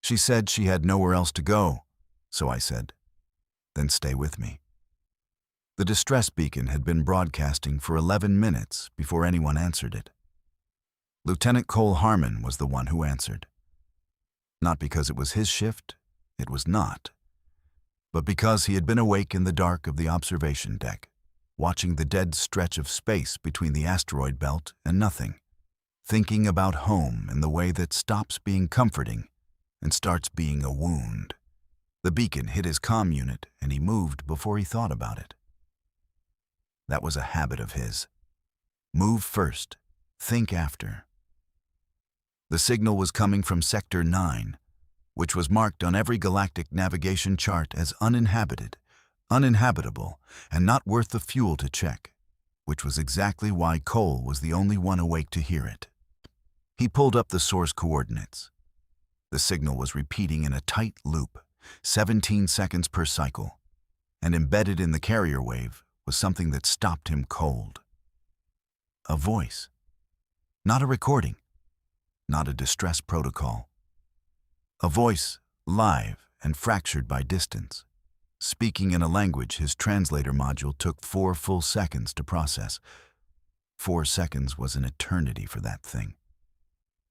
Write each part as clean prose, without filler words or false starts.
She said she had nowhere else to go, so I said, "Then stay with me." The distress beacon had been broadcasting for 11 minutes before anyone answered it. Lieutenant Cole Harmon was the one who answered. Not because it was his shift, it was not, but because he had been awake in the dark of the observation deck, watching the dead stretch of space between the asteroid belt and nothing, thinking about home in the way that stops being comforting and starts being a wound. The beacon hit his comm unit and he moved before he thought about it. That was a habit of his. Move first, think after. The signal was coming from Sector 9, which was marked on every galactic navigation chart as uninhabited, uninhabitable, and not worth the fuel to check, which was exactly why Cole was the only one awake to hear it. He pulled up the source coordinates. The signal was repeating in a tight loop, 17 seconds per cycle, and embedded in the carrier wave was something that stopped him cold. A voice. Not a recording. Not a distress protocol. A voice, live and fractured by distance, speaking in a language his translator module took 4 full seconds to process. 4 seconds was an eternity for that thing,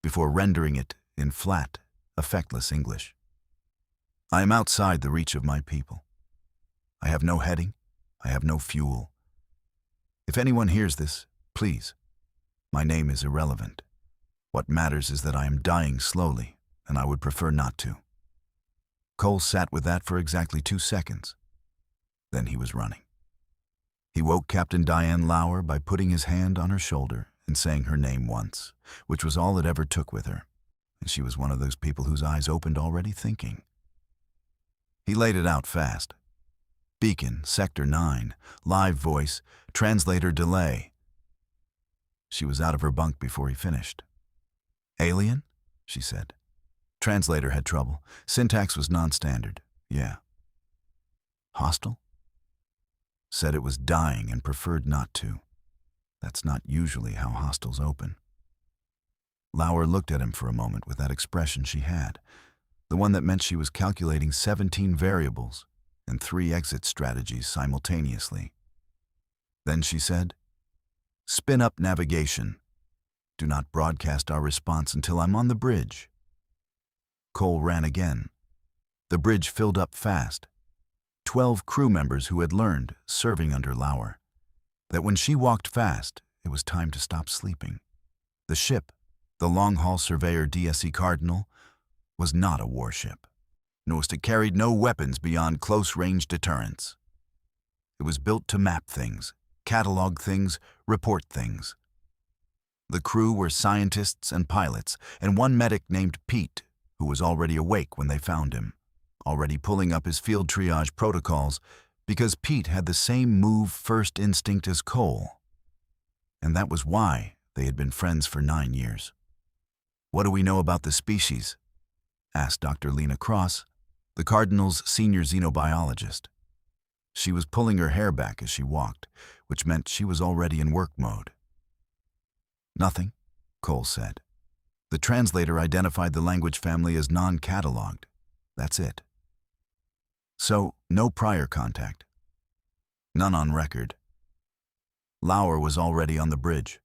before rendering it in flat, effectless English. I am outside the reach of my people. I have no heading. I have no fuel. If anyone hears this, please. My name is irrelevant. What matters is that I am dying slowly, and I would prefer not to. Cole sat with that for exactly 2 seconds. Then he was running. He woke Captain Diane Lauer by putting his hand on her shoulder and saying her name once, which was all it ever took with her, and she was one of those people whose eyes opened already thinking. He laid it out fast. Beacon, Sector 9, live voice, translator delay. She was out of her bunk before he finished. Alien? She said. Translator had trouble. Syntax was non-standard. Yeah. Hostile? Said it was dying and preferred not to. That's not usually how hostiles open. Lauer looked at him for a moment with that expression she had, the one that meant she was calculating 17 variables and 3 exit strategies simultaneously. Then she said, "Spin up navigation. Do not broadcast our response until I'm on the bridge." Cole ran again. The bridge filled up fast. 12 crew members who had learned, serving under Lauer, that when she walked fast, it was time to stop sleeping. The ship, the long-haul surveyor DSE Cardinal, was not a warship. It carried no weapons beyond close-range deterrence. It was built to map things, catalog things, report things. The crew were scientists and pilots, and one medic named Pete, who was already awake when they found him, already pulling up his field triage protocols, because Pete had the same move-first instinct as Cole. And that was why they had been friends for 9 years. "What do we know about the species?" asked Dr. Lena Cross, the Cardinal's senior xenobiologist. She was pulling her hair back as she walked, which meant she was already in work mode. "Nothing," Cole said. "The translator identified the language family as non-cataloged. That's it. So, no prior contact. None on record." Lauer was already on the bridge.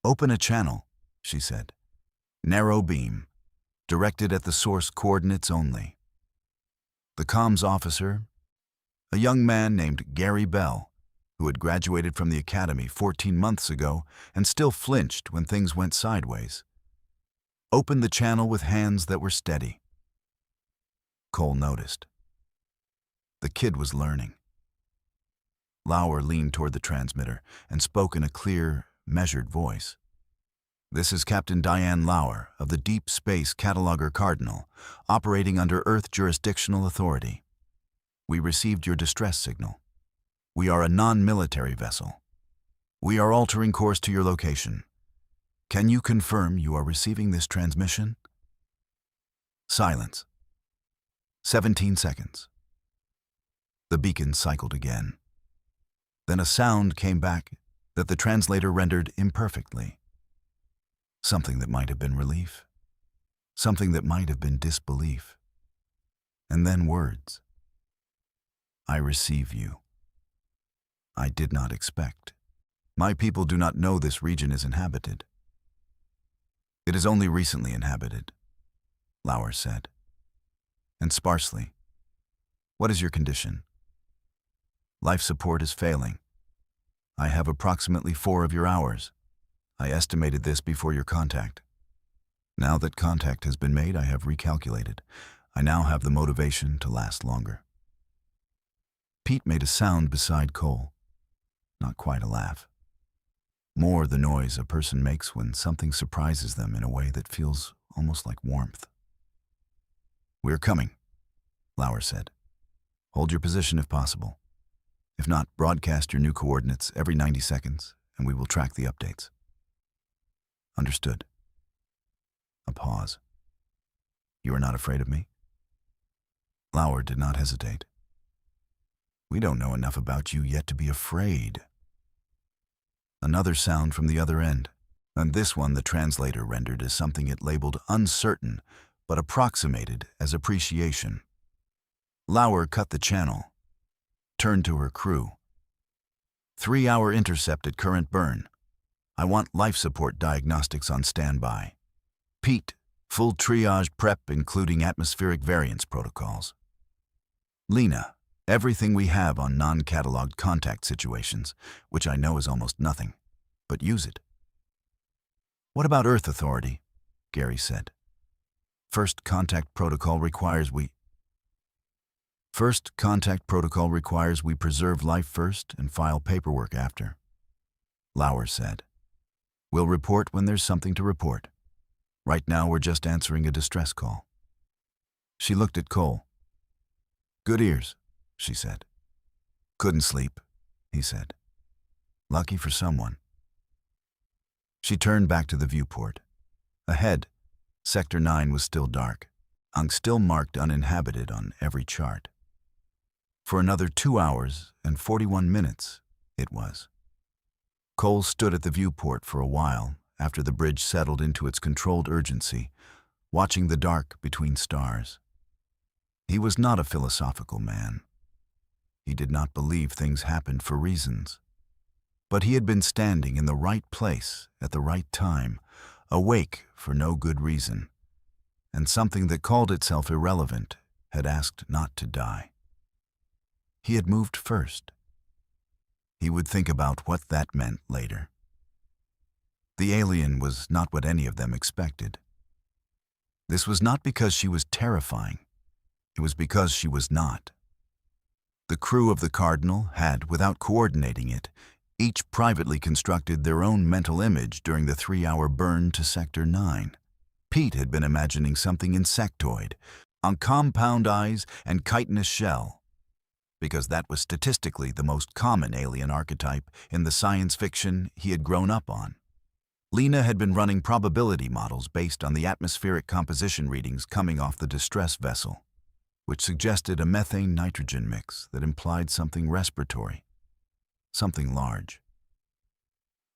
"Open a channel," she said. "Narrow beam, directed at the source coordinates only." The comms officer, a young man named Gary Bell, who had graduated from the academy 14 months ago and still flinched when things went sideways, opened the channel with hands that were steady. Cole noticed. The kid was learning. Lauer leaned toward the transmitter and spoke in a clear, measured voice. "This is Captain Diane Lauer of the Deep Space Cataloger Cardinal, operating under Earth jurisdictional authority. We received your distress signal. We are a non-military vessel. We are altering course to your location. Can you confirm you are receiving this transmission?" Silence. 17 seconds. The beacon cycled again. Then a sound came back that the translator rendered imperfectly. Something that might have been relief. Something that might have been disbelief. And then words. I receive you. I did not expect. My people do not know this region is inhabited. It is only recently inhabited, Lauer said. And sparsely. What is your condition? Life support is failing. I have approximately 4 of your hours. I estimated this before your contact. Now that contact has been made, I have recalculated. I now have the motivation to last longer. Pete made a sound beside Cole. Not quite a laugh. More the noise a person makes when something surprises them in a way that feels almost like warmth. We're coming, Lauer said. Hold your position if possible. If not, broadcast your new coordinates every 90 seconds, and we will track the updates. Understood. A pause. You are not afraid of me? Lauer did not hesitate. We don't know enough about you yet to be afraid. Another sound from the other end, and this one the translator rendered as something it labeled uncertain, but approximated as appreciation. Lauer cut the channel, turned to her crew. 3-hour intercept at current burn. I want life support diagnostics on standby. Pete, full triage prep including atmospheric variance protocols. Lena, everything we have on non-cataloged contact situations, which I know is almost nothing, but use it. What about Earth Authority? Gary said. First contact protocol requires we preserve life first and file paperwork after. Lauer said. We'll report when there's something to report. Right now we're just answering a distress call. She looked at Cole. Good ears, she said. Couldn't sleep, he said. Lucky for someone. She turned back to the viewport. Ahead, Sector 9 was still dark, still marked uninhabited on every chart. For another 2 hours and 41 minutes, it was. Cole stood at the viewport for a while after the bridge settled into its controlled urgency, watching the dark between stars. He was not a philosophical man. He did not believe things happened for reasons. But he had been standing in the right place at the right time, awake for no good reason, and something that called itself irrelevant had asked not to die. He had moved first. He would think about what that meant later. The alien was not what any of them expected. This was not because she was terrifying. It was because she was not. The crew of the Cardinal had, without coordinating it, each privately constructed their own mental image during the 3-hour burn to Sector 9. Pete had been imagining something insectoid, on compound eyes and chitinous shell, because that was statistically the most common alien archetype in the science fiction he had grown up on. Lena had been running probability models based on the atmospheric composition readings coming off the distress vessel, which suggested a methane-nitrogen mix that implied something respiratory, something large.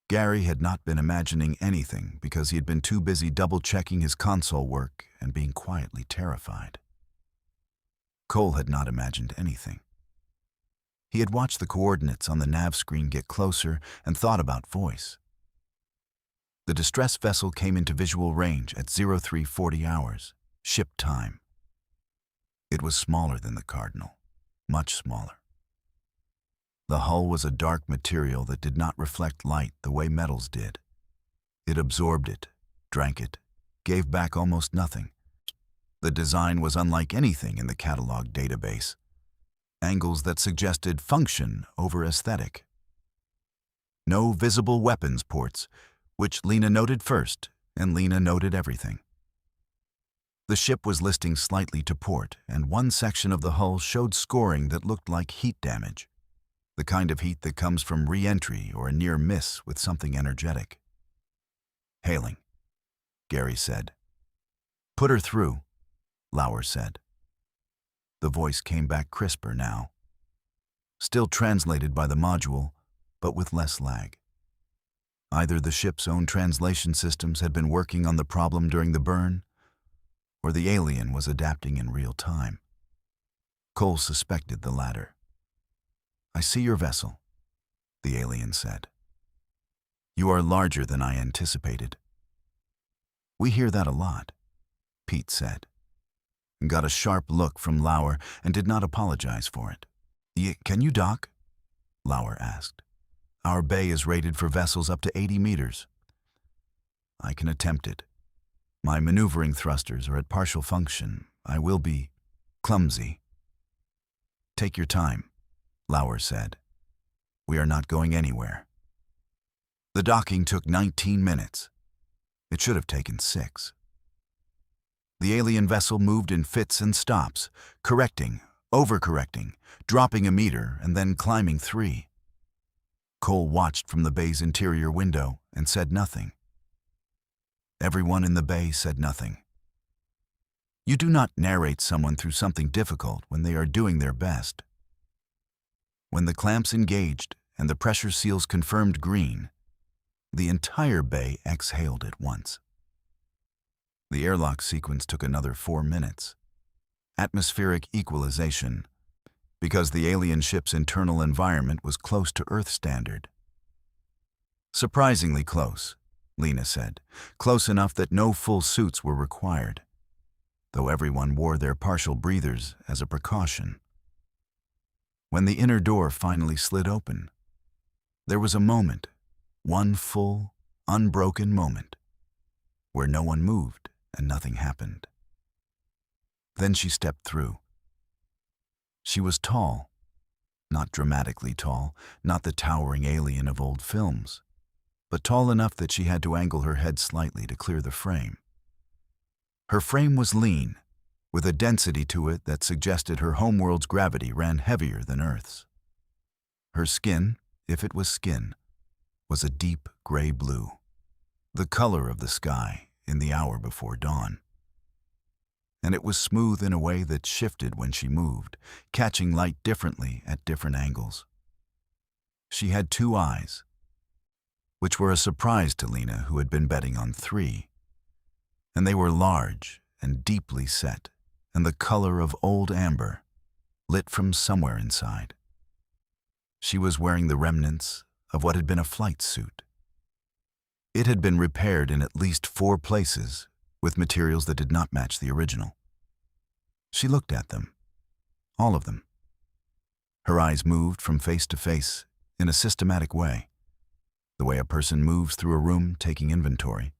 Gary had not been imagining anything because he had been too busy double-checking his console work and being quietly terrified. Cole had not imagined anything. He had watched the coordinates on the nav screen get closer and thought about voice. The distress vessel came into visual range at 0340 hours, ship time. It was smaller than the Cardinal, much smaller. The hull was a dark material that did not reflect light the way metals did. It absorbed it, drank it, gave back almost nothing. The design was unlike anything in the catalog database. Angles that suggested function over aesthetic. No visible weapons ports, which Lena noted first, and Lena noted everything. The ship was listing slightly to port, and one section of the hull showed scoring that looked like heat damage, the kind of heat that comes from re-entry or a near miss with something energetic. Hailing, Gary said. Put her through, Lauer said. The voice came back crisper now, still translated by the module, but with less lag. Either the ship's own translation systems had been working on the problem during the burn, or the alien was adapting in real time. Cole suspected the latter. "I see your vessel," the alien said. "You are larger than I anticipated." "We hear that a lot," Pete said, and got a sharp look from Lauer and did not apologize for it. Can you dock?" Lauer asked. "Our bay is rated for vessels up to 80 meters. "I can attempt it. My maneuvering thrusters are at partial function. I will be clumsy." "Take your time," Lauer said. "We are not going anywhere." The docking took 19 minutes. It should have taken 6. The alien vessel moved in fits and stops, correcting, overcorrecting, dropping a meter, and then climbing 3. Cole watched from the bay's interior window and said nothing. Everyone in the bay said nothing. You do not narrate someone through something difficult when they are doing their best. When the clamps engaged and the pressure seals confirmed green, the entire bay exhaled at once. The airlock sequence took another 4 minutes. Atmospheric equalization, because the alien ship's internal environment was close to Earth standard. "Surprisingly close," Lena said, "close enough that no full suits were required, though everyone wore their partial breathers as a precaution." When the inner door finally slid open, there was a moment, one full, unbroken moment, where no one moved and nothing happened. Then she stepped through. She was tall, not dramatically tall, not the towering alien of old films, but tall enough that she had to angle her head slightly to clear the frame. Her frame was lean, with a density to it that suggested her homeworld's gravity ran heavier than Earth's. Her skin, if it was skin, was a deep gray blue, the color of the sky in the hour before dawn. And it was smooth in a way that shifted when she moved, catching light differently at different angles. She had 2 eyes, which were a surprise to Lena, who had been betting on 3. And they were large and deeply set, and the color of old amber, lit from somewhere inside. She was wearing the remnants of what had been a flight suit. It had been repaired in at least 4 places with materials that did not match the original. She looked at them, all of them. Her eyes moved from face to face in a systematic way, the way a person moves through a room taking inventory.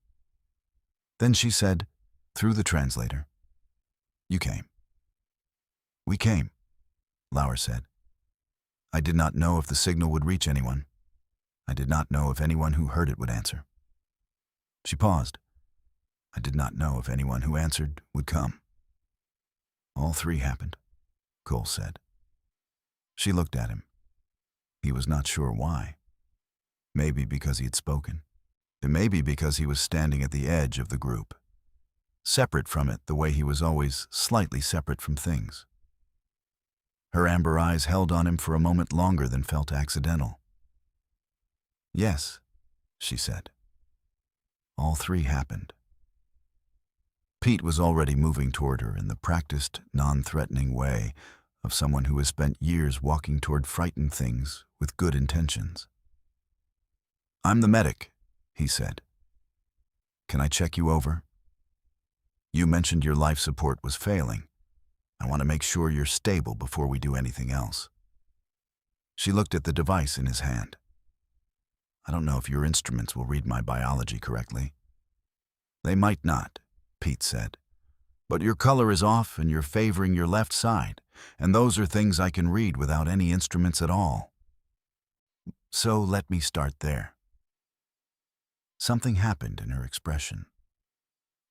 Then she said, through the translator, "You came." "We came," Lauer said. "I did not know if the signal would reach anyone. I did not know if anyone who heard it would answer." She paused. "I did not know if anyone who answered would come." "All 3 happened," Cole said. She looked at him. He was not sure why. Maybe because he had spoken. And maybe because he was standing at the edge of the group, separate from it the way he was always slightly separate from things. Her amber eyes held on him for a moment longer than felt accidental. "Yes," she said. "All 3 happened." Pete was already moving toward her in the practiced, non-threatening way of someone who has spent years walking toward frightened things with good intentions. "I'm the medic," he said. "Can I check you over? You mentioned your life support was failing. I want to make sure you're stable before we do anything else." She looked at the device in his hand. "I don't know if your instruments will read my biology correctly." "They might not," Pete said. "But your color is off and you're favoring your left side, and those are things I can read without any instruments at all. So let me start there." Something happened in her expression.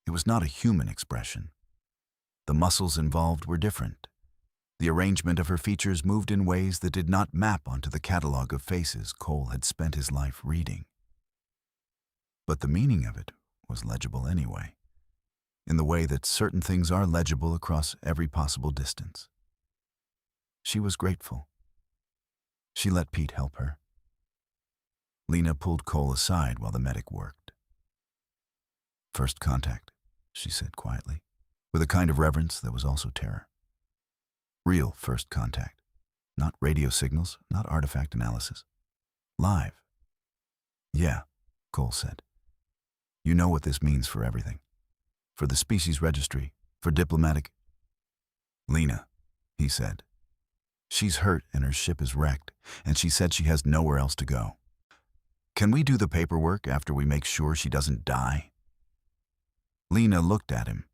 It was not a human expression. The muscles involved were different. The arrangement of her features moved in ways that did not map onto the catalog of faces Cole had spent his life reading. But the meaning of it was legible anyway, in the way that certain things are legible across every possible distance. She was grateful. She let Pete help her. Lena pulled Cole aside while the medic worked. "First contact," she said quietly. with a kind of reverence that was also terror. Real first contact. Not radio signals, not artifact analysis. Live. Yeah, Cole said. You know what this means for everything. For the species registry, for diplomatic... Lena, he said. She's hurt and her ship is wrecked, and she said she has nowhere else to go. Can we do the paperwork after we make sure she doesn't die? Lena looked at him,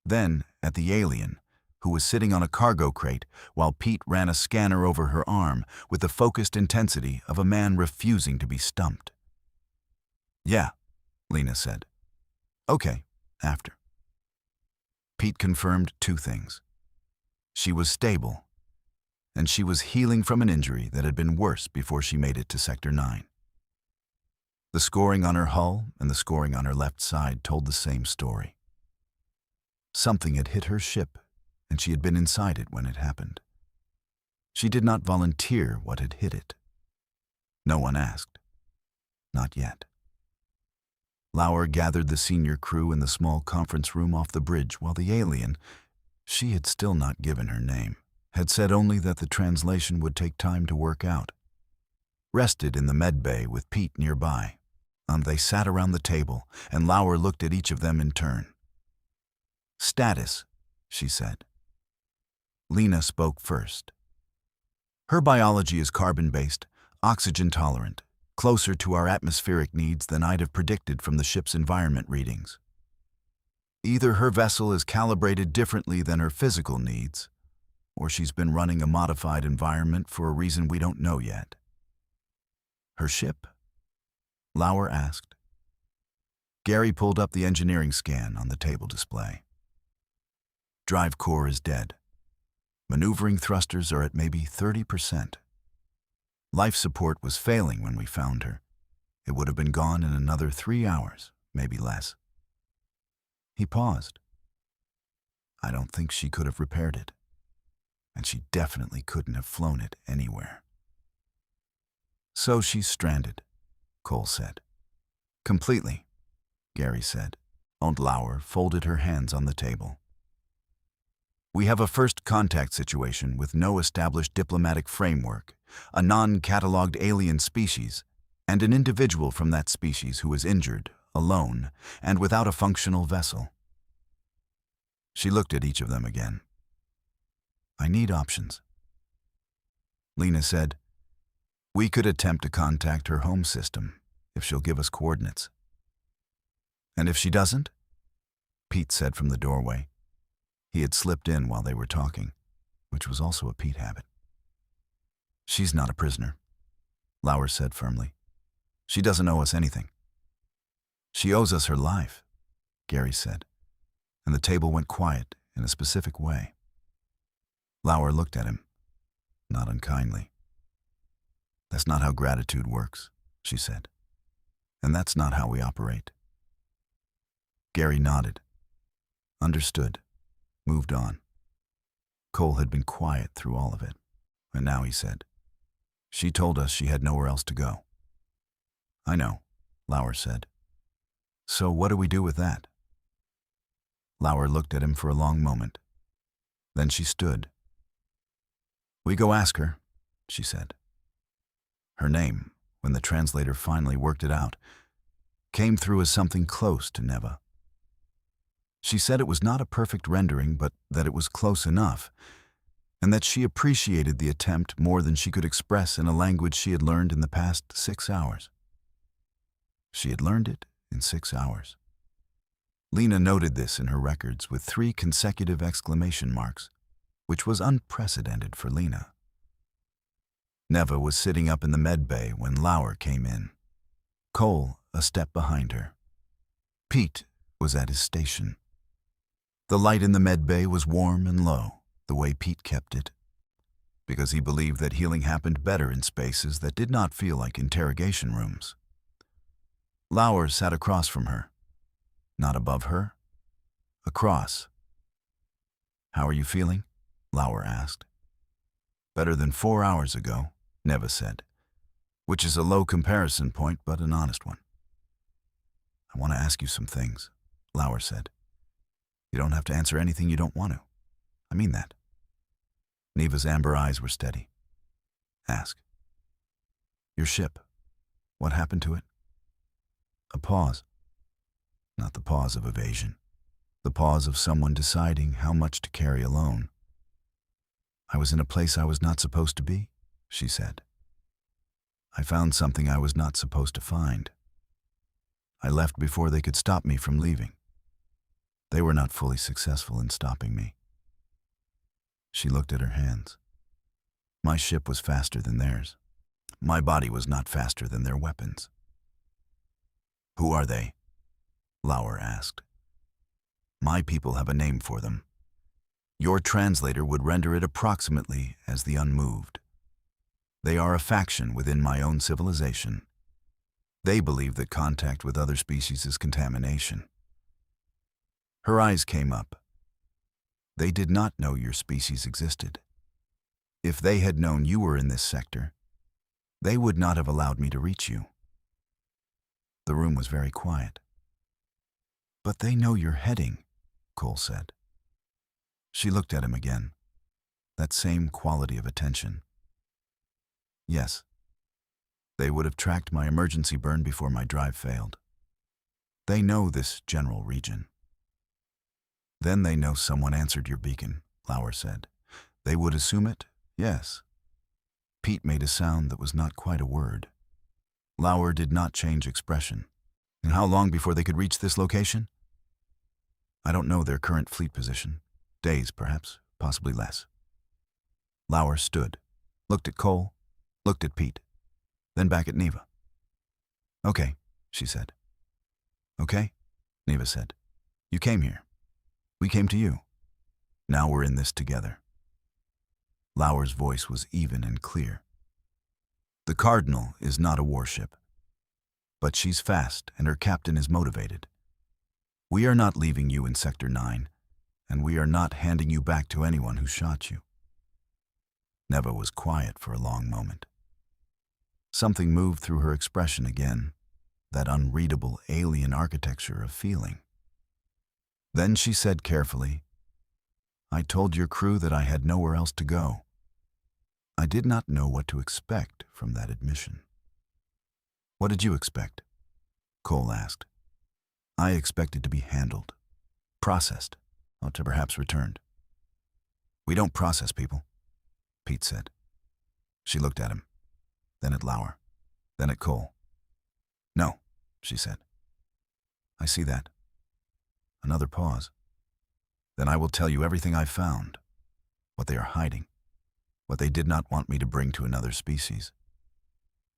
then at the alien, who was sitting on a cargo crate while Pete ran a scanner over her arm with the focused intensity of a man refusing to be stumped. Yeah, Lena said. Okay, after. Pete confirmed two things. She was stable, and she was healing from an injury that had been worse before she made it to Sector 9. The scoring on her hull and the scoring on her left side told the same story. Something had hit her ship, and she had been inside it when it happened. She did not volunteer what had hit it. No one asked. Not yet. Lauer gathered the senior crew in the small conference room off the bridge while the alien, she had still not given her name, had said only that the translation would take time to work out, rested in the med bay with Pete nearby. They sat around the table, and Lauer looked at each of them in turn. Status, she said. Lena spoke first. Her biology is carbon-based, oxygen-tolerant, closer to our atmospheric needs than I'd have predicted from the ship's environment readings. Either her vessel is calibrated differently than her physical needs, or she's been running a modified environment for a reason we don't know yet. Her ship? Lauer asked. Gary pulled up the engineering scan on the table display. Drive core is dead. Maneuvering thrusters are at maybe 30%. Life support was failing when we found her. It would have been gone in another 3 hours, maybe less. He paused. I don't think she could have repaired it, and she definitely couldn't have flown it anywhere. So she's stranded, Cole said. Completely, Gary said. Aunt Lauer folded her hands on the table. We have a first contact situation with no established diplomatic framework, a non-catalogued alien species, and an individual from that species who is injured, alone, and without a functional vessel. She looked at each of them again. I need options. Lena said, we could attempt to contact her home system, if she'll give us coordinates. And if she doesn't? Pete said from the doorway. He had slipped in while they were talking, which was also a Pete habit. She's not a prisoner, Lauer said firmly. She doesn't owe us anything. She owes us her life, Gary said, and the table went quiet in a specific way. Lauer looked at him, not unkindly. That's not how gratitude works, she said, and that's not how we operate. Gary nodded, understood, moved on. Cole had been quiet through all of it, and now he said, she told us she had nowhere else to go. I know, Lauer said. So what do we do with that? Lauer looked at him for a long moment. Then she stood. We go ask her, she said. Her name, when the translator finally worked it out, came through as something close to Neva. She said it was not a perfect rendering, but that it was close enough, and that she appreciated the attempt more than she could express in a language she had learned in the past 6 hours. She had learned it in 6 hours. Lena noted this in her records with 3 consecutive exclamation marks, which was unprecedented for Lena. Neva was sitting up in the med bay when Lauer came in. Cole a step behind her. Pete was at his station. The light in the med bay was warm and low, the way Pete kept it, because he believed that healing happened better in spaces that did not feel like interrogation rooms. Lauer sat across from her. Not above her. Across. How are you feeling? Lauer asked. Better than 4 hours ago, Neva said, which is a low comparison point, but an honest one. I want to ask you some things, Lauer said. You don't have to answer anything you don't want to. I mean that. Neva's amber eyes were steady. Ask. Your ship. What happened to it? A pause. Not the pause of evasion. The pause of someone deciding how much to carry alone. I was in a place I was not supposed to be, she said. I found something I was not supposed to find. I left before they could stop me from leaving. They were not fully successful in stopping me. She looked at her hands. My ship was faster than theirs. My body was not faster than their weapons. Who are they? Lauer asked. My people have a name for them. Your translator would render it approximately as the unmoved. They are a faction within my own civilization. They believe that contact with other species is contamination. Her eyes came up. They did not know your species existed. If they had known you were in this sector, they would not have allowed me to reach you. The room was very quiet. But they know you're heading, Cole said. She looked at him again, that same quality of attention. Yes. They would have tracked my emergency burn before my drive failed. They know this general region. Then they know someone answered your beacon, Lauer said. They would assume it, yes. Pete made a sound that was not quite a word. Lauer did not change expression. And how long before they could reach this location? I don't know their current fleet position. Days, perhaps, possibly less. Lauer stood, looked at Cole, looked at Pete, then back at Neva. Okay, she said. Okay, Neva said. You came here. We came to you. Now we're in this together. Lauer's voice was even and clear. The Cardinal is not a warship, but she's fast and her captain is motivated. We are not leaving you in Sector 9, and we are not handing you back to anyone who shot you. Neva was quiet for a long moment. Something moved through her expression again, that unreadable alien architecture of feeling. Then she said carefully, I told your crew that I had nowhere else to go. I did not know what to expect from that admission. What did you expect? Cole asked. I expected to be handled, processed, or to perhaps returned. We don't process people, Pete said. She looked at him, then at Lauer, then at Cole. No, she said. I see that. Another pause. Then I will tell you everything I found, what they are hiding, what they did not want me to bring to another species.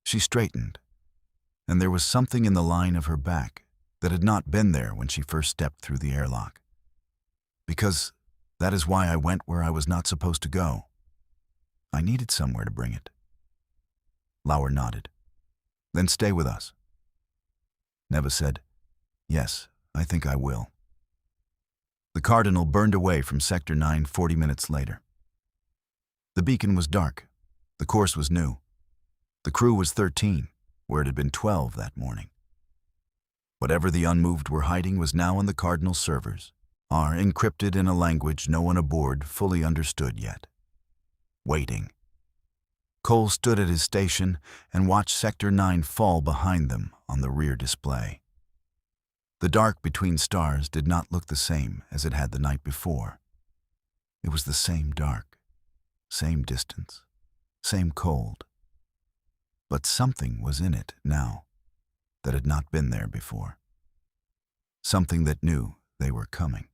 She straightened, and there was something in the line of her back that had not been there when she first stepped through the airlock. Because that is why I went where I was not supposed to go. I needed somewhere to bring it. Lauer nodded. Then stay with us. Neva said, Yes, I think I will. The Cardinal burned away from Sector 9 40 minutes later. The beacon was dark. The course was new. The crew was 13, where it had been 12 that morning. Whatever the unmoved were hiding was now on the Cardinal servers, are encrypted in a language no one aboard fully understood yet. Waiting. Cole stood at his station and watched Sector 9 fall behind them on the rear display. The dark between stars did not look the same as it had the night before. It was the same dark, same distance, same cold. But something was in it now that had not been there before. Something that knew they were coming.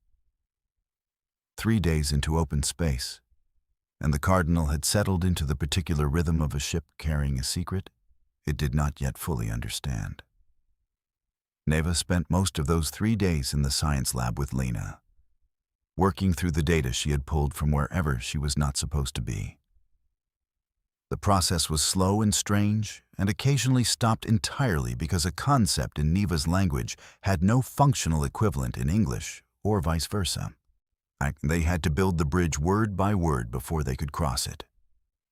3 days into open space, and the Cardinal had settled into the particular rhythm of a ship carrying a secret it did not yet fully understand. Neva spent most of those 3 days in the science lab with Lena, working through the data she had pulled from wherever she was not supposed to be. The process was slow and strange, and occasionally stopped entirely because a concept in Neva's language had no functional equivalent in English, or vice versa. They had to build the bridge word by word before they could cross it.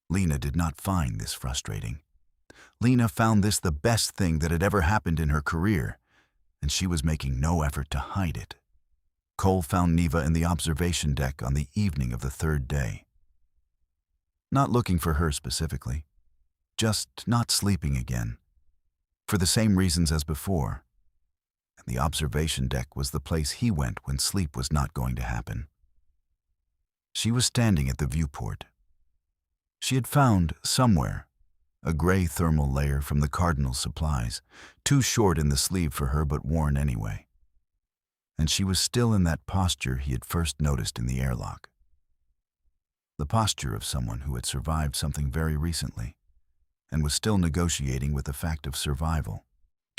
Lena did not find this frustrating. Lena found this the best thing that had ever happened in her career, and she was making no effort to hide it. Cole found Neva in the observation deck on the evening of the third day. Not looking for her specifically, just not sleeping again, for the same reasons as before. And the observation deck was the place he went when sleep was not going to happen. She was standing at the viewport. She had found, somewhere, a gray thermal layer from the Cardinal supplies, too short in the sleeve for her but worn anyway. And she was still in that posture he had first noticed in the airlock. The posture of someone who had survived something very recently and was still negotiating with the fact of survival.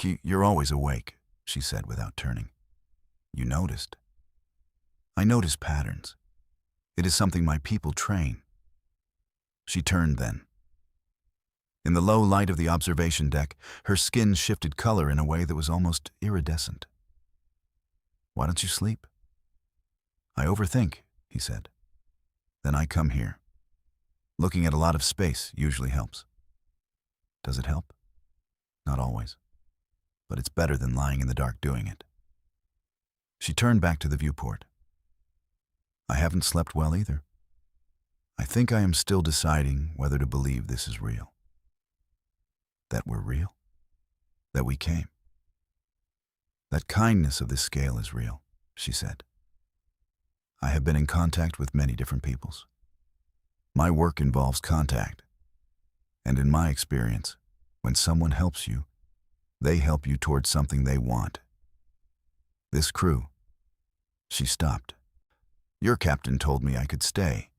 "You're always awake," she said without turning. "You noticed." "I notice patterns. It is something my people train." She turned then. In the low light of the observation deck, her skin shifted color in a way that was almost iridescent. "Why don't you sleep?" "I overthink," he said. "Then I come here. Looking at a lot of space usually helps." "Does it help?" "Not always. But it's better than lying in the dark doing it." She turned back to the viewport. "I haven't slept well either. I think I am still deciding whether to believe this is real. That we're real. That we came. That kindness of this scale is real," she said. "I have been in contact with many different peoples. My work involves contact. And in my experience, when someone helps you, they help you towards something they want. This crew." She stopped. "Your captain told me I could stay.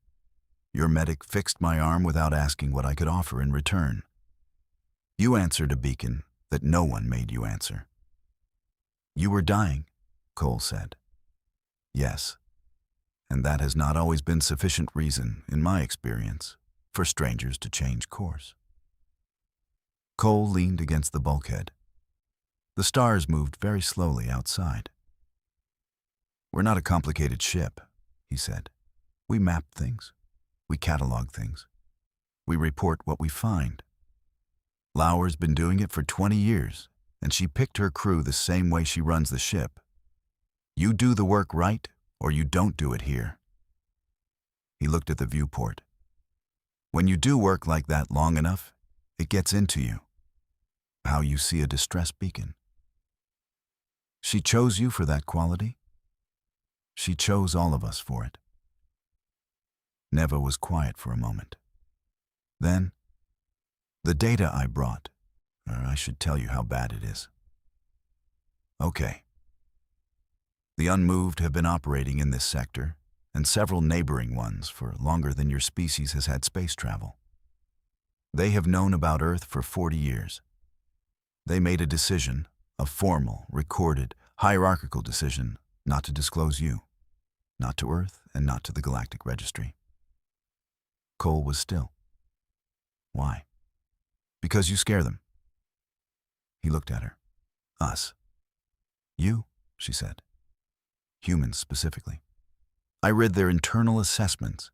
Your medic fixed my arm without asking what I could offer in return. You answered a beacon that no one made you answer." "You were dying," Cole said. "Yes, and that has not always been sufficient reason, in my experience, for strangers to change course." Cole leaned against the bulkhead. The stars moved very slowly outside. "We're not a complicated ship," he said. "We map things. We catalog things. We report what we find. Lauer's been doing it for 20 years, and she picked her crew the same way she runs the ship. You do the work right, or you don't do it here." He looked at the viewport. "When you do work like that long enough, it gets into you. How you see a distress beacon. She chose you for that quality. She chose all of us for it." Neva was quiet for a moment. Then, "The data I brought, or I should tell you how bad it is." "Okay. The unmoved have been operating in this sector, and several neighboring ones, for longer than your species has had space travel. They have known about Earth for 40 years. They made a decision, a formal, recorded, hierarchical decision, not to disclose you, not to Earth and not to the Galactic Registry." Cole was still. "Why?" "Because you scare them." He looked at her. "Us." "You," she said. "Humans specifically. I read their internal assessments,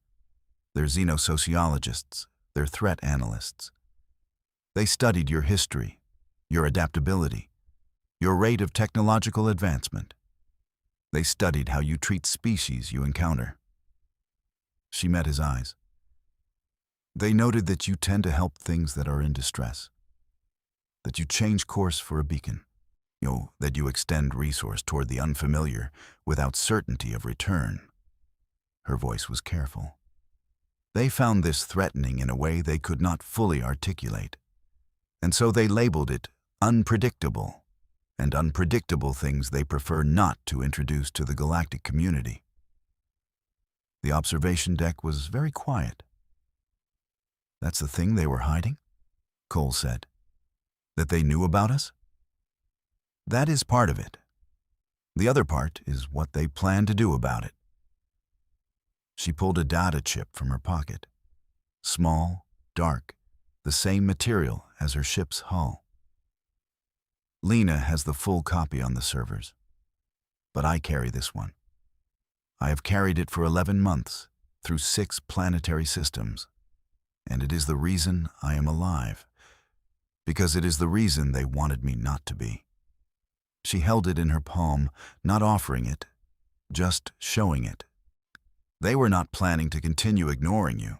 their xenosociologists, their threat analysts. They studied your history, your adaptability, your rate of technological advancement. They studied how you treat species you encounter." She met his eyes. "They noted that you tend to help things that are in distress, that you change course for a beacon, that you extend resource toward the unfamiliar without certainty of return." Her voice was careful. "They found this threatening in a way they could not fully articulate, and so they labeled it unpredictable, and unpredictable things they prefer not to introduce to the galactic community." The observation deck was very quiet. "That's the thing they were hiding?" Cole said. "That they knew about us?" "That is part of it. The other part is what they plan to do about it." She pulled a data chip from her pocket. Small, dark, the same material as her ship's hull. "Lena has the full copy on the servers, but I carry this one. I have carried it for 11 months, through 6 planetary systems. And it is the reason I am alive, because it is the reason they wanted me not to be." She held it in her palm, not offering it, just showing it. They were not planning to continue ignoring you.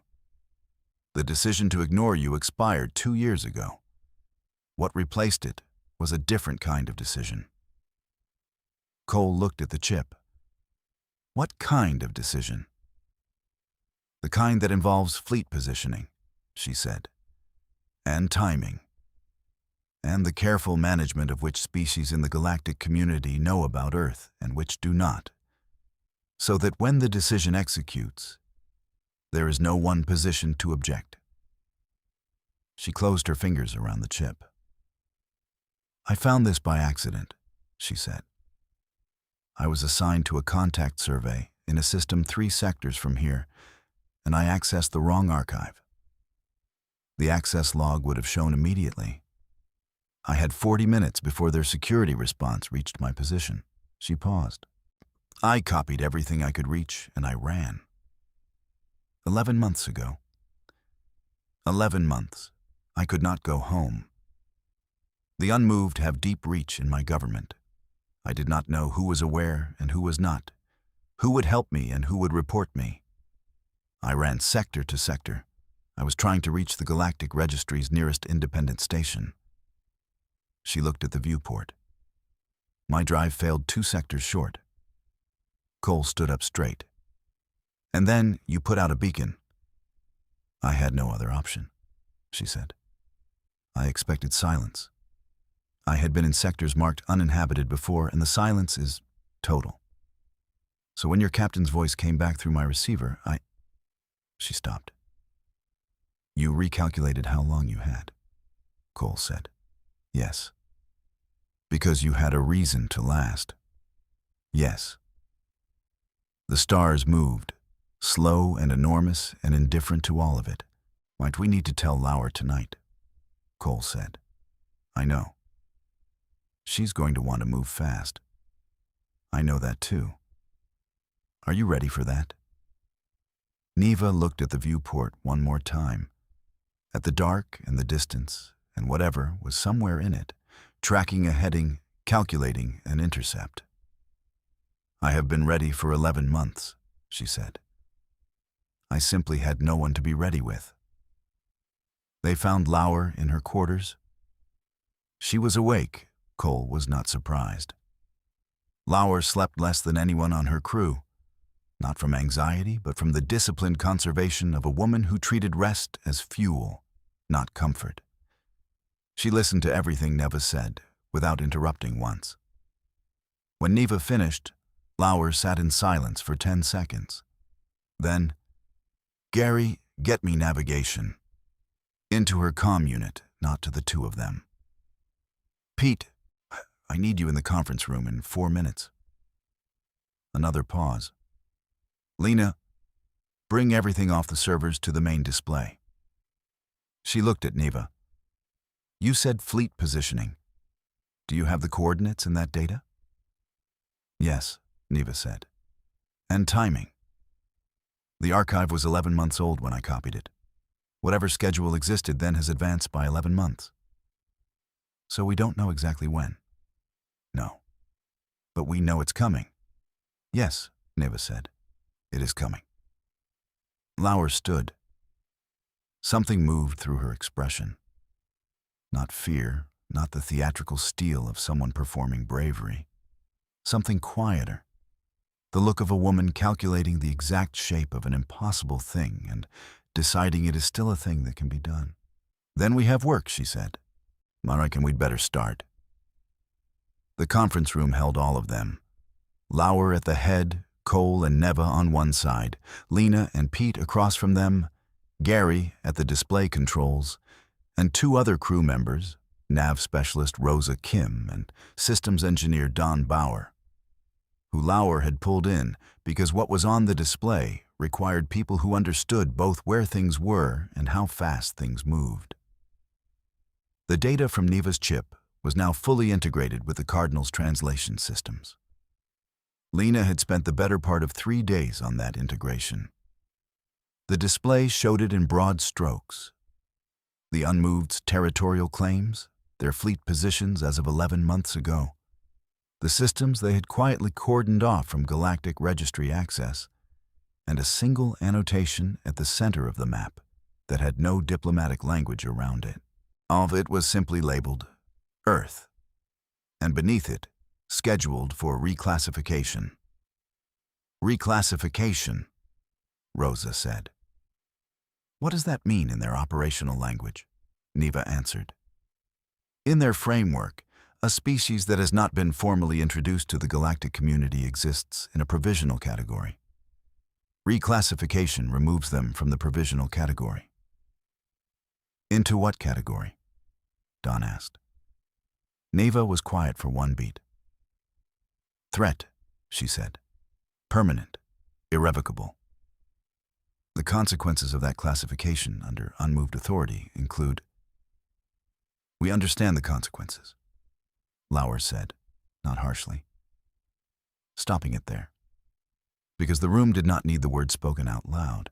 The decision to ignore you expired 2 years ago. What replaced it was a different kind of decision. Cole looked at the chip. What kind of decision? The kind that involves fleet positioning, she said, and timing, and the careful management of which species in the galactic community know about Earth and which do not, so that when the decision executes, there is no one position to object. She closed her fingers around the chip. I found this by accident, she said. I was assigned to a contact survey in a system 3 sectors from here, and I accessed the wrong archive. The access log would have shown immediately. I had 40 minutes before their security response reached my position. She paused. I copied everything I could reach, and I ran. 11 months ago. 11 months. I could not go home. The unmoved have deep reach in my government. I did not know who was aware and who was not, who would help me and who would report me. I ran sector to sector. I was trying to reach the Galactic Registry's nearest independent station. She looked at the viewport. My drive failed 2 sectors short. Cole stood up straight. And then you put out a beacon. I had no other option, she said. I expected silence. I had been in sectors marked uninhabited before, and the silence is total. So when your captain's voice came back through my receiver, She stopped. You recalculated how long you had, Cole said. Yes. Because you had a reason to last. Yes. The stars moved, slow and enormous and indifferent to all of it. Might we need to tell Lauer tonight? Cole said. I know. She's going to want to move fast. I know that too. Are you ready for that? Neva looked at the viewport one more time, at the dark and the distance and whatever was somewhere in it, tracking a heading, calculating an intercept. I have been ready for 11 months, she said. I simply had no one to be ready with. They found Lauer in her quarters. She was awake. Cole was not surprised. Lauer slept less than anyone on her crew, not from anxiety, but from the disciplined conservation of a woman who treated rest as fuel, not comfort. She listened to everything Neva said, without interrupting once. When Neva finished, Lauer sat in silence for 10 seconds. Then, Gary, get me navigation. Into her comm unit, not to the two of them. Pete, I need you in the conference room in 4 minutes. Another pause. Lena, bring everything off the servers to the main display. She looked at Neva. You said fleet positioning. Do you have the coordinates in that data? Yes, Neva said. And timing. The archive was 11 months old when I copied it. Whatever schedule existed then has advanced by 11 months. So we don't know exactly when. No. But we know it's coming. Yes, Neva said. It is coming. Lauer stood. Something moved through her expression. Not fear, not the theatrical steel of someone performing bravery. Something quieter. The look of a woman calculating the exact shape of an impossible thing and deciding it is still a thing that can be done. Then we have work, she said. I reckon we'd better start. The conference room held all of them. Lauer at the head, Cole and Neva on one side, Lena and Pete across from them, Gary at the display controls, and 2 other crew members, nav specialist Rosa Kim and systems engineer Don Bauer, who Lauer had pulled in because what was on the display required people who understood both where things were and how fast things moved. The data from Neva's chip was now fully integrated with the Cardinal's translation systems. Lena had spent the better part of 3 days on that integration. The display showed it in broad strokes. The unmoved's territorial claims, their fleet positions as of 11 months ago, the systems they had quietly cordoned off from Galactic registry access, and a single annotation at the center of the map that had no diplomatic language around it. All of it was simply labeled Earth, and beneath it, scheduled for reclassification. Reclassification, Rosa said. What does that mean in their operational language? Neva answered. In their framework, a species that has not been formally introduced to the galactic community exists in a provisional category. Reclassification removes them from the provisional category. Into what category? Don asked. Neva was quiet for one beat. Threat, she said. Permanent, irrevocable. The consequences of that classification under unmoved authority include... We understand the consequences, Lauer said, not harshly, stopping it there, because the room did not need the word spoken out loud.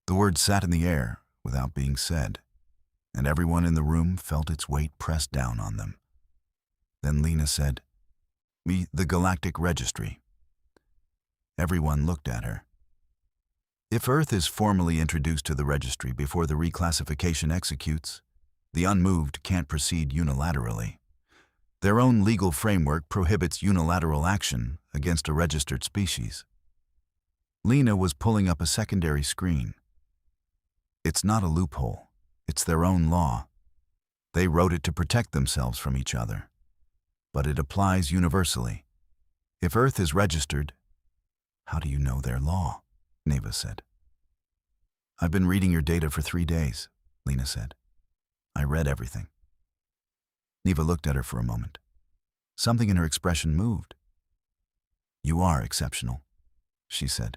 The word sat in the air without being said, and everyone in the room felt its weight pressed down on them. Then Lena said, the Galactic Registry. Everyone looked at her. If Earth is formally introduced to the registry before the reclassification executes, the unmoved can't proceed unilaterally. Their own legal framework prohibits unilateral action against a registered species. Lena was pulling up a secondary screen. It's not a loophole. It's their own law. They wrote it to protect themselves from each other. But it applies universally. If Earth is registered, how do you know their law? Neva said. I've been reading your data for 3 days, Lena said. I read everything. Neva looked at her for a moment. Something in her expression moved. You are exceptional, she said,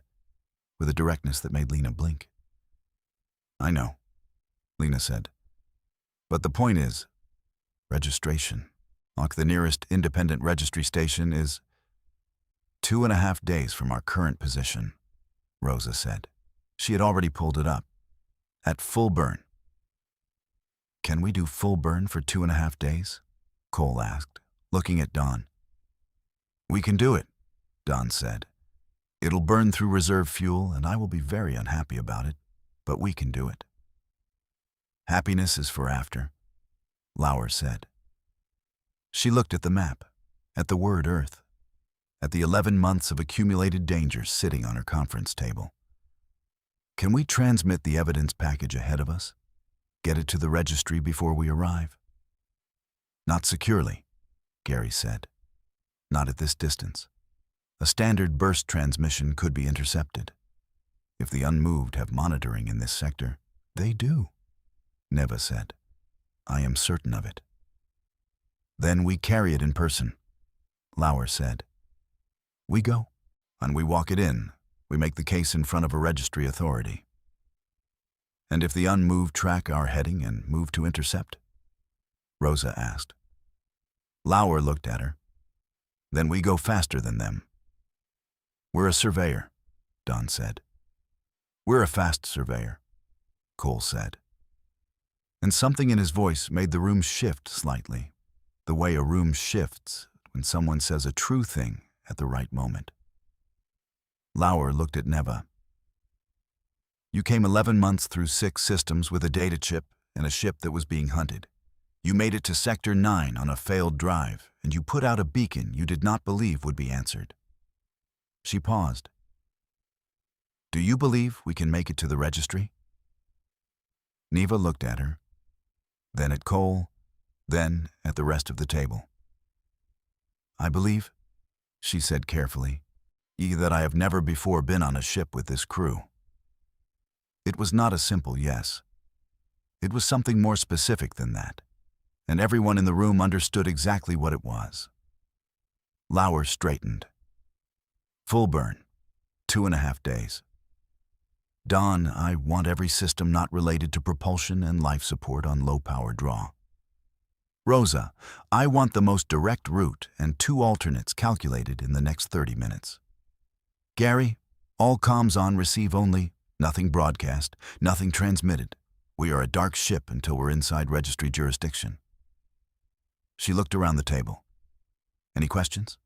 with a directness that made Lena blink. I know, Lena said. But the point is, registration. Like the nearest independent registry station is 2.5 days from our current position, Rosa said. She had already pulled it up. At full burn. Can we do full burn for 2.5 days? Cole asked, looking at Don. We can do it, Don said. It'll burn through reserve fuel, and I will be very unhappy about it, but we can do it. Happiness is for after, Lauer said. She looked at the map, at the word Earth, at the 11 months of accumulated dangers sitting on her conference table. Can we transmit the evidence package ahead of us? Get it to the registry before we arrive? Not securely, Gary said. Not at this distance. A standard burst transmission could be intercepted. If the unmoved have monitoring in this sector, they do, Neva said. I am certain of it. Then we carry it in person, Lauer said. We go, and we walk it in. We make the case in front of a registry authority. And if the unmoved track our heading and move to intercept? Rosa asked. Lauer looked at her. Then we go faster than them. We're a surveyor, Don said. We're a fast surveyor, Cole said. And something in his voice made the room shift slightly, the way a room shifts when someone says a true thing at the right moment. Lauer looked at Neva. You came 11 months through 6 systems with a data chip and a ship that was being hunted. You made it to Sector 9 on a failed drive, and you put out a beacon you did not believe would be answered. She paused. Do you believe we can make it to the registry? Neva looked at her, then at Cole, then at the rest of the table. I believe, she said carefully, that I have never before been on a ship with this crew. It was not a simple yes. It was something more specific than that, and everyone in the room understood exactly what it was. Lauer straightened. Full burn, 2.5 days. Don, I want every system not related to propulsion and life support on low-power draw. Rosa, I want the most direct route and 2 alternates calculated in the next 30 minutes. Gary, all comms on receive only, nothing broadcast, nothing transmitted. We are a dark ship until we're inside registry jurisdiction. She looked around the table. Any questions?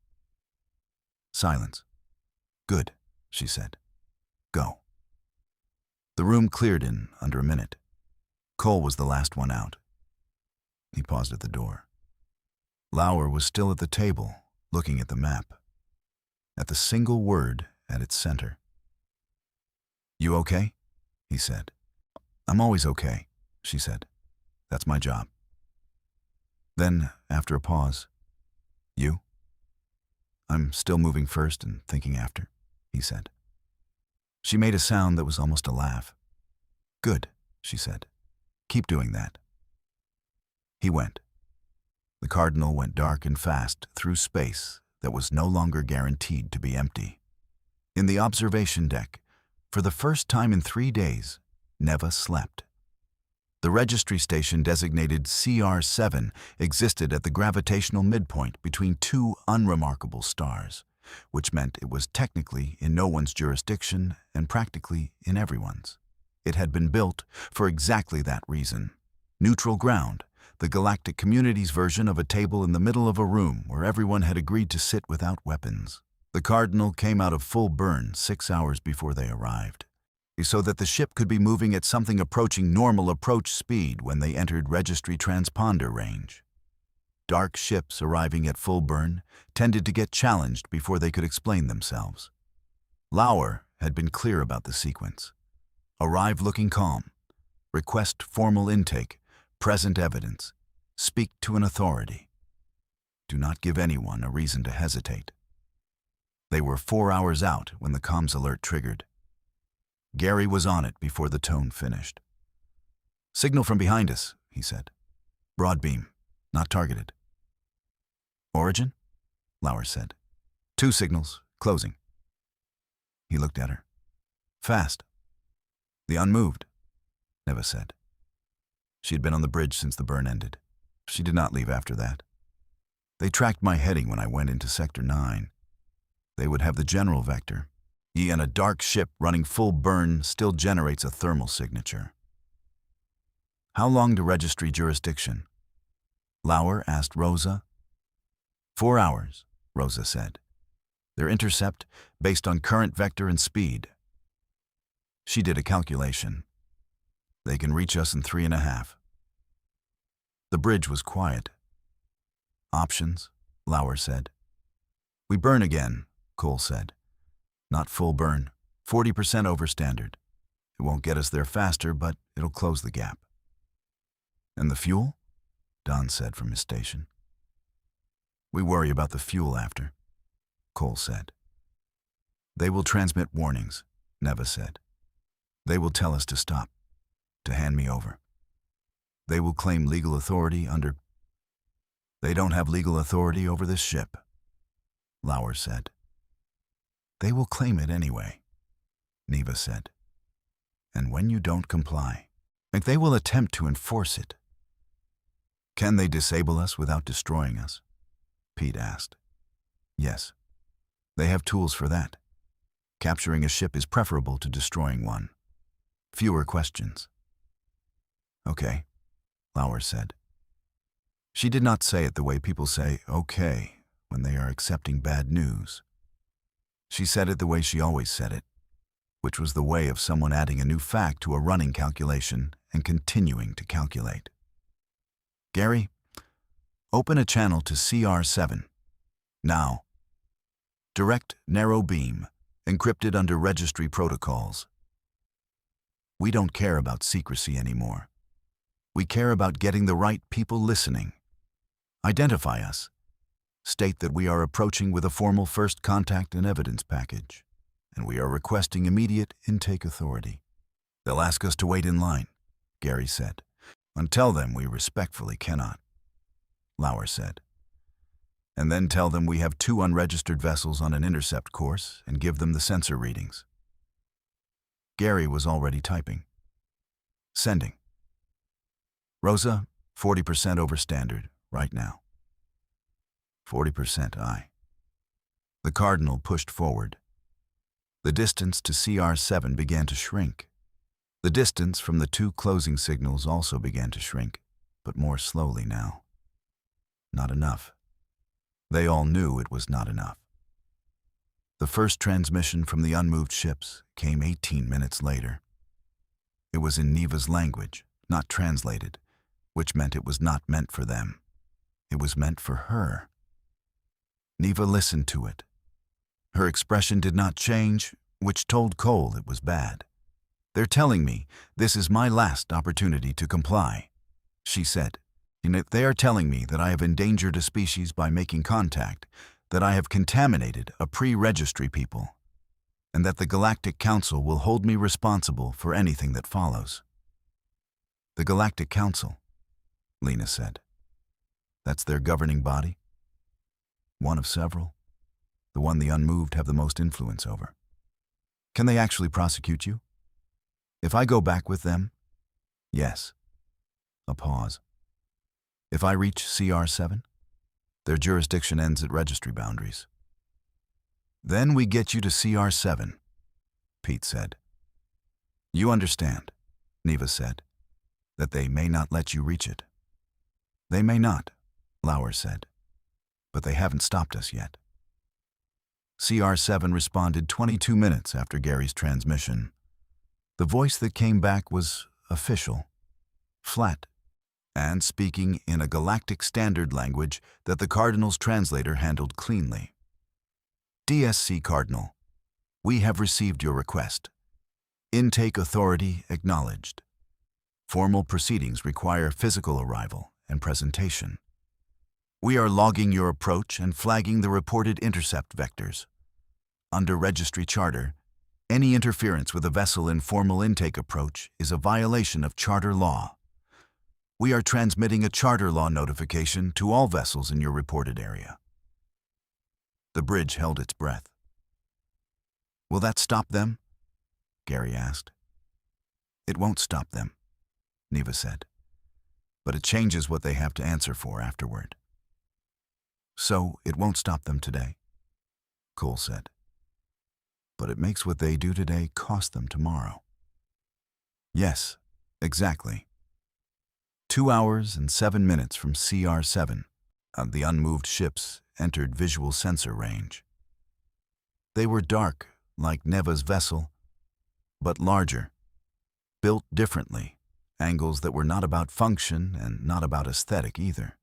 Silence. Good, she said. Go. The room cleared in under a minute. Cole was the last one out. He paused at the door. Lauer was still at the table, looking at the map, at the single word at its center. You okay? He said. I'm always okay, she said. That's my job. Then, after a pause, you? I'm still moving first and thinking after, he said. She made a sound that was almost a laugh. Good, she said. Keep doing that. He went. The Cardinal went dark and fast through space that was no longer guaranteed to be empty. In the observation deck, for the first time in 3 days, Neva slept. The registry station designated CR7 existed at the gravitational midpoint between two unremarkable stars, which meant it was technically in no one's jurisdiction and practically in everyone's. It had been built for exactly that reason. Neutral ground, the Galactic community's version of a table in the middle of a room where everyone had agreed to sit without weapons. The Cardinal came out of full burn 6 hours before they arrived, so that the ship could be moving at something approaching normal approach speed when they entered registry transponder range. Dark ships arriving at full burn tended to get challenged before they could explain themselves. Lauer had been clear about the sequence. Arrive looking calm. Request formal intake. Present evidence. Speak to an authority. Do not give anyone a reason to hesitate. They were 4 hours out when the comms alert triggered. Gary was on it before the tone finished. Signal from behind us, he said. Broad beam, not targeted. Origin? Lauer said. 2 signals, closing. He looked at her. Fast. The unmoved, Neva said. She had been on the bridge since the burn ended. She did not leave after that. They tracked my heading when I went into Sector 9. They would have the general vector. And a dark ship running full burn still generates a thermal signature. How long to registry jurisdiction? Lauer asked Rosa. 4 hours, Rosa said. Their intercept based on current vector and speed. She did a calculation. They can reach us in 3.5. The bridge was quiet. Options, Lauer said. We burn again, Cole said. Not full burn, 40% over standard. It won't get us there faster, but it'll close the gap. And the fuel? Don said from his station. We worry about the fuel after, Cole said. They will transmit warnings, Neva said. They will tell us to stop, to hand me over. They will claim legal authority under... They don't have legal authority over this ship, Lauer said. They will claim it anyway, Neva said. And when you don't comply, they will attempt to enforce it. Can they disable us without destroying us? Pete asked. Yes. They have tools for that. Capturing a ship is preferable to destroying one. Fewer questions. Okay, Lauer said. She did not say it the way people say okay when they are accepting bad news. She said it the way she always said it, which was the way of someone adding a new fact to a running calculation and continuing to calculate. Gary, open a channel to CR7. Now. Direct narrow beam, encrypted under registry protocols. We don't care about secrecy anymore. We care about getting the right people listening. Identify us. State that we are approaching with a formal first contact and evidence package, and we are requesting immediate intake authority. They'll ask us to wait in line, Gary said. And tell them we respectfully cannot, Lauer said. And then tell them we have 2 unregistered vessels on an intercept course and give them the sensor readings. Gary was already typing. Sending. Rosa, 40% over standard, right now. 40%, aye. The Cardinal pushed forward. The distance to CR7 began to shrink. The distance from the 2 closing signals also began to shrink, but more slowly now. Not enough. They all knew it was not enough. The first transmission from the unmoved ships came 18 minutes later. It was in Neva's language, not translated, which meant it was not meant for them. It was meant for her. Neva listened to it. Her expression did not change, which told Cole it was bad. "They're telling me this is my last opportunity to comply," she said. "And if they are telling me that I have endangered a species by making contact, that I have contaminated a pre-registry people, and that the Galactic Council will hold me responsible for anything that follows." "The Galactic Council," Lena said. "That's their governing body?" "One of several. The one the unmoved have the most influence over." "Can they actually prosecute you?" "If I go back with them?" "Yes." A pause. "If I reach CR7? Their jurisdiction ends at registry boundaries." "Then we get you to CR7, Pete said. "You understand," Neva said, "that they may not let you reach it." "They may not," Lauer said, "but they haven't stopped us yet." CR7 responded 22 minutes after Gary's transmission. The voice that came back was official, flat, and speaking in a galactic standard language that the Cardinal's translator handled cleanly. "DSC Cardinal, we have received your request. Intake authority acknowledged. Formal proceedings require physical arrival and presentation. We are logging your approach and flagging the reported intercept vectors. Under Registry Charter, any interference with a vessel in formal intake approach is a violation of Charter law. We are transmitting a Charter law notification to all vessels in your reported area." The bridge held its breath. "Will that stop them?" Gary asked. "It won't stop them," Neva said, "but it changes what they have to answer for afterward." "So it won't stop them today," Cole said. "But it makes what they do today cost them tomorrow." "Yes, exactly." 2 hours and 7 minutes from CR7, the unmoved ships entered visual sensor range. They were dark, like Neva's vessel, but larger, built differently, angles that were not about function and not about aesthetic either,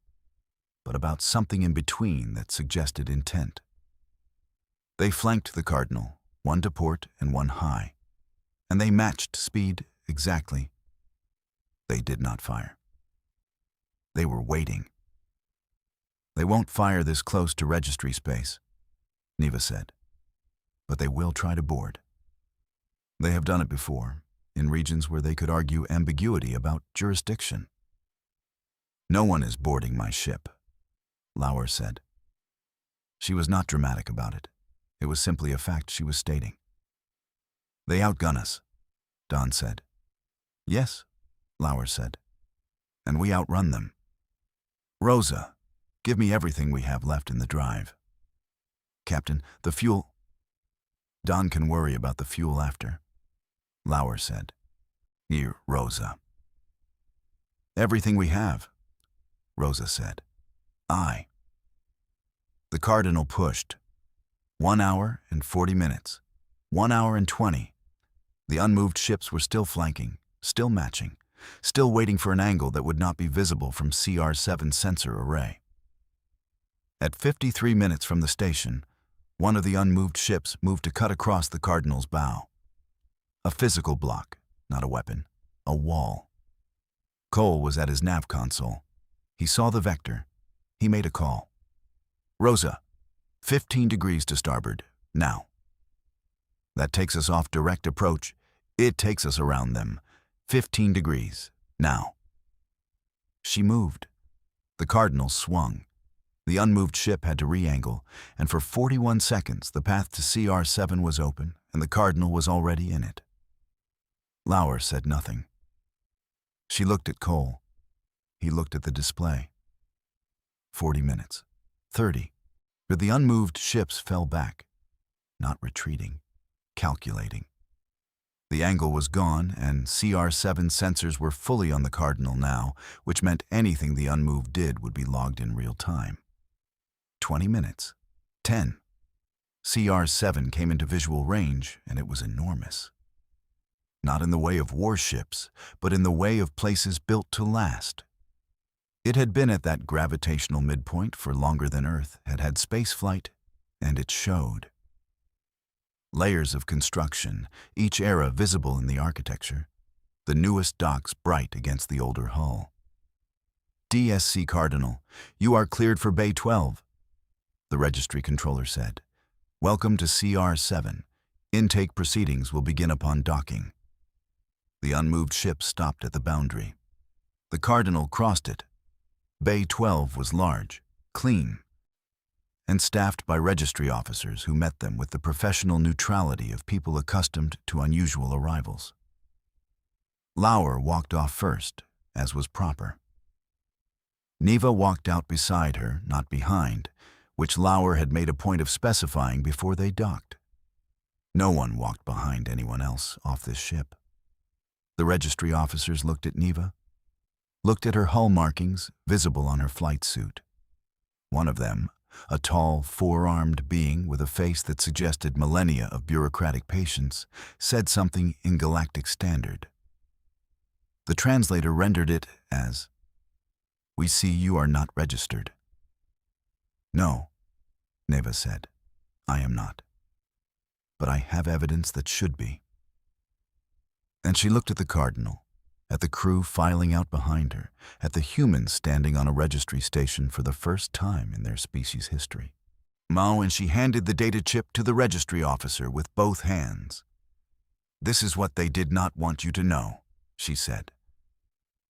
but about something in between that suggested intent. They flanked the Cardinal, one to port and one high, and they matched speed exactly. They did not fire. They were waiting. "They won't fire this close to registry space," Neva said, "but they will try to board. They have done it before, in regions where they could argue ambiguity about jurisdiction." "No one is boarding my ship," Lauer said. She was not dramatic about it. It was simply a fact she was stating. "They outgun us," Don said. "Yes," Lauer said, "and we outrun them. Rosa, give me everything we have left in the drive." "Captain, the fuel—" "Don can worry about the fuel after," Lauer said. "Here, Rosa." "Everything we have," Rosa said. "Aye." The Cardinal pushed. 1 hour and 40 minutes. 1 hour and 20. The unmoved ships were still flanking, still matching, still waiting for an angle that would not be visible from CR7 sensor array. At 53 minutes from the station, one of the unmoved ships moved to cut across the Cardinal's bow. A physical block, not a weapon, a wall. Cole was at his nav console. He saw the vector. He made a call. "Rosa, 15 degrees to starboard, now." "That takes us off direct approach. It takes us around them. 15 degrees, now." She moved. The Cardinal swung. The unmoved ship had to re-angle, and for 41 seconds the path to CR7 was open, and the Cardinal was already in it. Lauer said nothing. She looked at Cole. He looked at the display. 40 minutes. 30. But the unmoved ships fell back, not retreating, calculating. The angle was gone, and CR7 sensors were fully on the Cardinal now, which meant anything the unmoved did would be logged in real time. 20 minutes. 10. CR-7 came into visual range, and it was enormous. Not in the way of warships, but in the way of places built to last. It had been at that gravitational midpoint for longer than Earth had had spaceflight, and it showed. Layers of construction, each era visible in the architecture, the newest docks bright against the older hull. DSC Cardinal, you are cleared for Bay 12, the registry controller said. Welcome to CR-7. Intake proceedings will begin upon docking. The unmoved ship stopped at the boundary. The Cardinal crossed it. Bay 12 was large, clean, and staffed by registry officers who met them with the professional neutrality of people accustomed to unusual arrivals. Lauer walked off first, as was proper. Neva walked out beside her, not behind, which Lauer had made a point of specifying before they docked. No one walked behind anyone else off this ship. The registry officers looked at Neva, looked at her hull markings visible on her flight suit. One of them, a tall, four-armed being with a face that suggested millennia of bureaucratic patience, said something in Galactic standard. The translator rendered it as, "We see you are not registered." "No," Neva said, "I am not. But I have evidence that should be." And she looked at the Cardinal, at the crew filing out behind her, at the humans standing on a registry station for the first time in their species' history. And she handed the data chip to the registry officer with both hands. "This is what they did not want you to know," she said.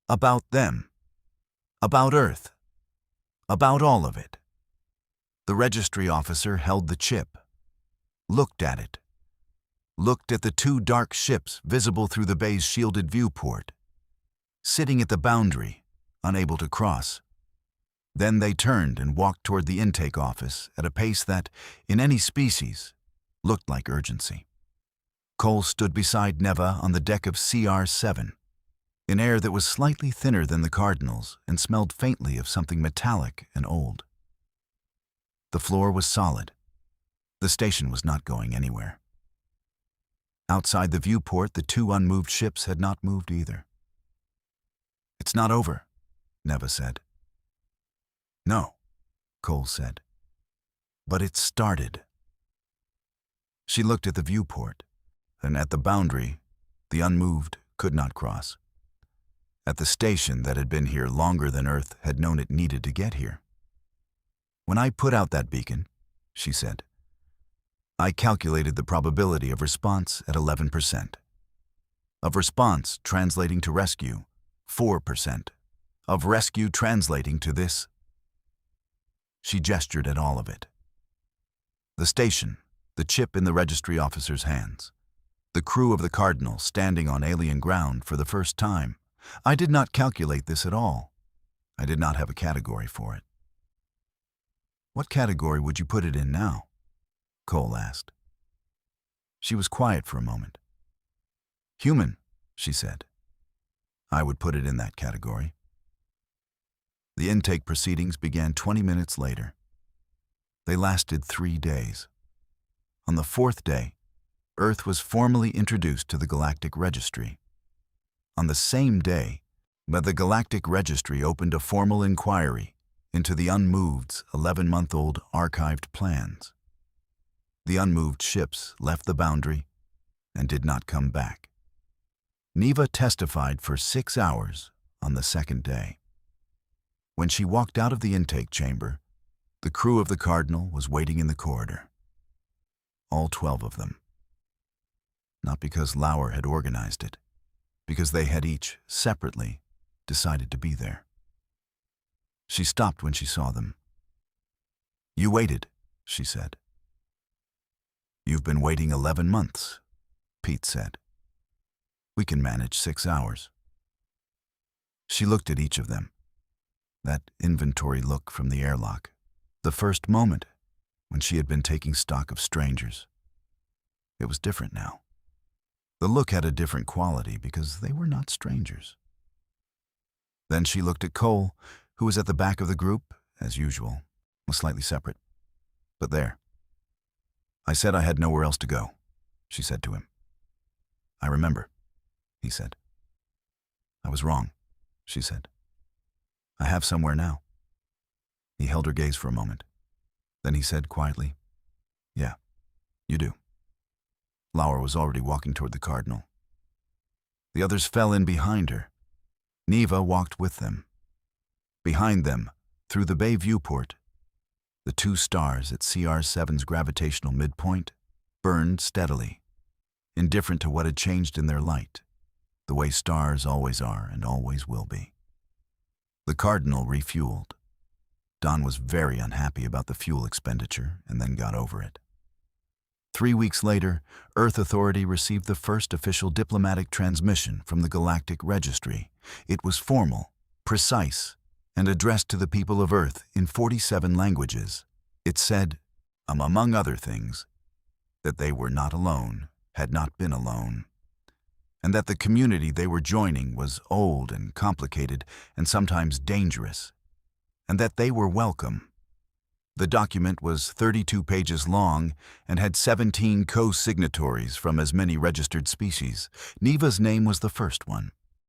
"About them. About Earth. About all of it." The registry officer held the chip, looked at it, looked at the two dark ships visible through the bay's shielded viewport, sitting at the boundary, unable to cross. Then they turned and walked toward the intake office at a pace that, in any species, looked like urgency. Cole stood beside Neva on the deck of CR-7, in air that was slightly thinner than the Cardinal's and smelled faintly of something metallic and old. The floor was solid. The station was not going anywhere. Outside the viewport, the two unmoved ships had not moved either. "It's not over," Neva said. "No," Cole said. "But it started." She looked at the viewport, then at the boundary the unmoved could not cross. At the station that had been here longer than Earth had known it needed to get here. "When I put out that beacon," she said, "I calculated the probability of response at 11%. Of response translating to rescue, 4%. Of rescue translating to this." She gestured at all of it. The station, the chip in the registry officer's hands, the crew of the Cardinal standing on alien ground for the first time. I did not calculate this at all. I did not have a category for it. "What category would you put it in now?" Cole asked. She was quiet for a moment. "Human," she said. "I would put it in that category." The intake proceedings began 20 minutes later. They lasted 3 days. On the 4th day, Earth was formally introduced to the Galactic Registry. On the same day, the Galactic Registry opened a formal inquiry into the unmoved's 11-month-old archived plans. The unmoved ships left the boundary and did not come back. Neva testified for 6 hours on the 2nd day. When she walked out of the intake chamber, the crew of the Cardinal was waiting in the corridor. All 12 of them. Not because Lauer had organized it, because they had each, separately, decided to be there. She stopped when she saw them. "You waited," she said. "You've been waiting 11 months, Pete said. "We can manage 6 hours." She looked at each of them. That inventory look from the airlock. The first moment when she had been taking stock of strangers. It was different now. The look had a different quality because they were not strangers. Then she looked at Cole, who was at the back of the group, as usual, was slightly separate. But there. I said I had nowhere else to go, she said to him. I remember, he said. I was wrong, she said. I have somewhere now. He held her gaze for a moment. Then he said quietly, Yeah, you do. Laura was already walking toward the cardinal. The others fell in behind her. Neva walked with them. Behind them, through the bay viewport, the two stars at CR7's gravitational midpoint burned steadily, indifferent to what had changed in their light, the way stars always are and always will be. The cardinal refueled. Don was very unhappy about the fuel expenditure and then got over it. 3 weeks later, Earth Authority received the first official diplomatic transmission from the Galactic Registry. It was formal, precise, and addressed to the people of Earth in 47 languages. It said, among other things, that they were not alone, had not been alone, and that the community they were joining was old and complicated and sometimes dangerous, and that they were welcome. The document was 32 pages long and had 17 co-signatories from as many registered species. Neva's name was the first one.